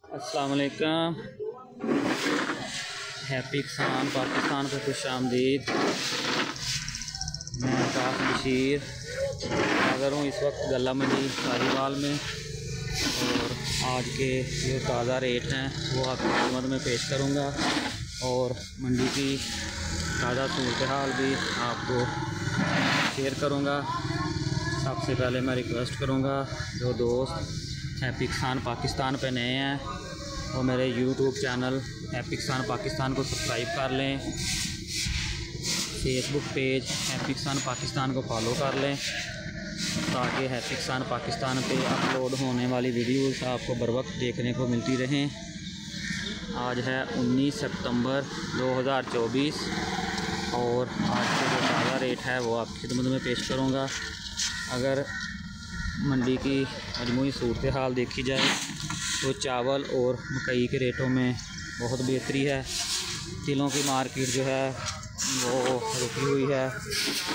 अस्सलाम वालेकुम। हैप्पी किसान पाकिस्तान पर खुश आमदीद। मैं आकाश बशीर हाज़िर हूँ इस वक्त गल्ला मंडी साहिवाल में, और आज के जो ताज़ा रेट हैं वो आपकी खिदमत में पेश करूँगा और मंडी की ताज़ा सूरत हाल भी आपको शेयर करूँगा। सबसे पहले मैं रिक्वेस्ट करूँगा जो दोस्त हैप्पी किसान पाकिस्तान पे नए हैं वो मेरे यूट्यूब चैनल हैप्पी किसान पाकिस्तान को सब्सक्राइब कर लें, फेसबुक पेज हैप्पी किसान पाकिस्तान को फॉलो कर लें ताकि हैप्पी किसान पाकिस्तान पे अपलोड होने वाली वीडियोस आपको बर वक्त देखने को मिलती रहें। आज है 19 सितंबर 2024 और आज के जो ताज़ा रेट है वो आपकी खिदमत में पेश करूँगा। अगर मंडी की मजमूई सूरत हाल देखी जाए तो चावल और मकई के रेटों में बहुत बेहतरी है। तिलों की मार्केट जो है वो रुकी हुई है,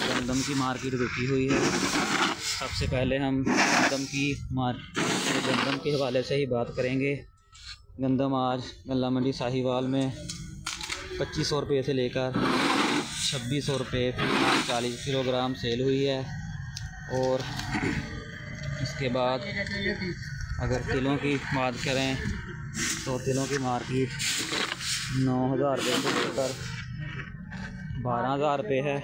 गंदम की मार्केट रुकी हुई है। सबसे पहले हम गंदम के हवाले से ही बात करेंगे। गंदम आज गल्ला मंडी साहिवाल में 2500 रुपये से लेकर 2600 रुपये 40 किलोग्राम सेल हुई है। और इसके बाद अगर तिलों की बात करें तो तिलों की मार्केट 9000 रुपये से लेकर 12000 रुपये है।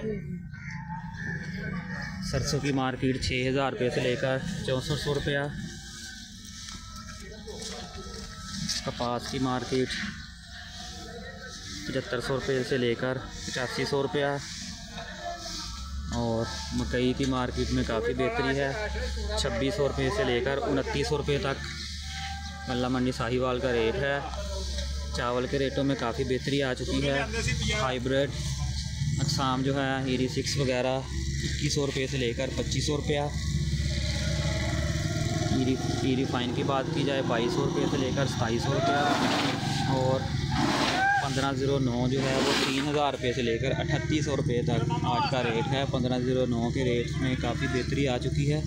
सरसों की मार्केट 6000 रुपये से लेकर 6400 रुपया। कपास की मार्केट 7500 रुपये से लेकर 8500 रुपया। और मकई की मार्केट में काफ़ी बेहतरी है, 2600 रुपये से लेकर 2900 रुपये तक गल्ला मंडी साहिवाल का रेट है। चावल के रेटों में काफ़ी बेहतरी आ चुकी है। हाइब्रिड अक़साम जो है ईरी 6 वगैरह 2100 रुपये से लेकर 2500 रुपया। ईरी फाइन की बात की जाए 2200 रुपये से लेकर 2700 रुपया। और 1509 जो है वो 3000 रुपये से लेकर 3800 रुपये तक आज का रेट है। 1509 के रेट में काफ़ी बेहतरी आ चुकी है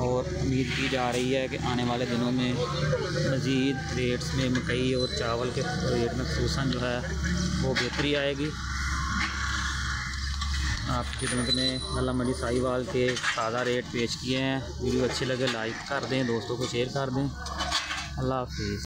और उम्मीद की जा रही है कि आने वाले दिनों में मज़ीद रेट्स में मकई और चावल के रेट में ख़ुसूसन जो है वो बेहतरी आएगी। आपकी खिदमत में गल्ला मंडी साहिवाल के ताज़ा रेट पेश किए हैं। वीडियो अच्छे लगे लाइक कर दें, दोस्तों को शेयर कर दें। अल्लाह हाफ़िज़।